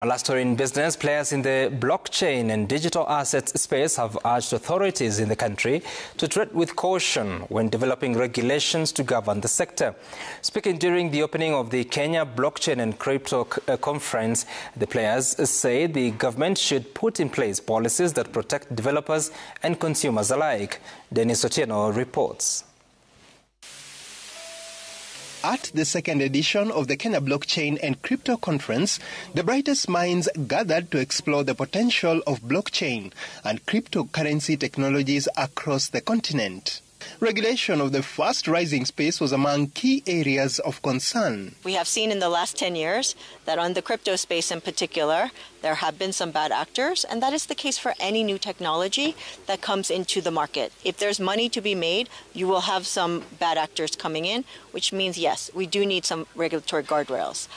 Last story in business, players in the blockchain and digital assets space have urged authorities in the country to tread with caution when developing regulations to govern the sector. Speaking during the opening of the Kenya Blockchain and Crypto Conference, the players say the government should put in place policies that protect developers and consumers alike. Dennis Otieno reports. At the second edition of the Kenya Blockchain and Crypto Conference, the brightest minds gathered to explore the potential of blockchain and cryptocurrency technologies across the continent. Regulation of the fast-rising space was among key areas of concern. We have seen in the last 10 years that on the crypto space in particular, there have been some bad actors, and that is the case for any new technology that comes into the market. If there's money to be made, you will have some bad actors coming in, which means, yes, we do need some regulatory guardrails.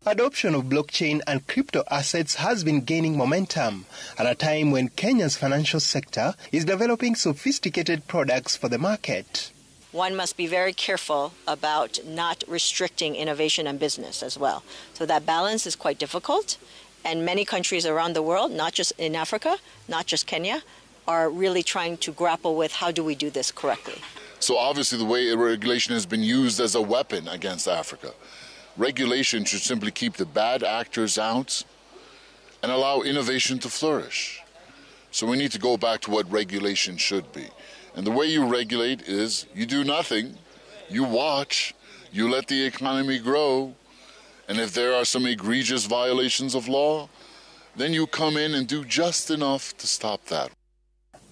Adoption of blockchain and crypto assets has been gaining momentum at a time when Kenya's financial sector is developing sophisticated products for the market. One must be very careful about not restricting innovation and business as well. So that balance is quite difficult, and many countries around the world, not just in Africa, not just Kenya, are really trying to grapple with how do we do this correctly. So obviously the way regulation has been used as a weapon against Africa. Regulation should simply keep the bad actors out and allow innovation to flourish. So we need to go back to what regulation should be. And the way you regulate is you do nothing, you watch, you let the economy grow, and if there are some egregious violations of law, then you come in and do just enough to stop that.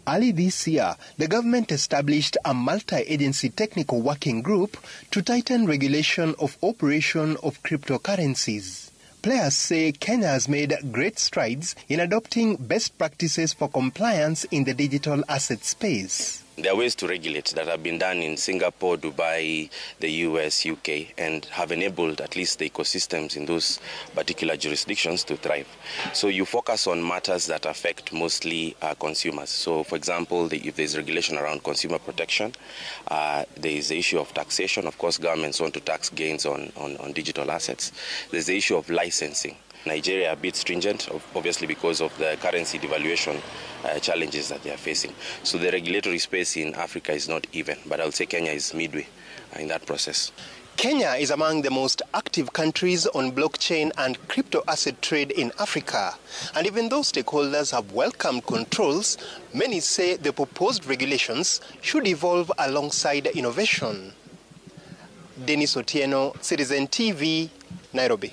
Early this year, the government established a multi-agency technical working group to tighten regulation of operation of cryptocurrencies. Players say Kenya has made great strides in adopting best practices for compliance in the digital asset space. There are ways to regulate that have been done in Singapore, Dubai, the US, UK, and have enabled at least the ecosystems in those particular jurisdictions to thrive. So you focus on matters that affect mostly consumers. So, for example, if there's regulation around consumer protection, there is the issue of taxation. Of course, governments want to tax gains on digital assets. There's the issue of licensing. Nigeria a bit stringent, obviously because of the currency devaluation challenges that they are facing. So the regulatory space in Africa is not even, but I would say Kenya is midway in that process. Kenya is among the most active countries on blockchain and crypto asset trade in Africa. And even though stakeholders have welcomed controls, many say the proposed regulations should evolve alongside innovation. Dennis Otieno, Citizen TV, Nairobi.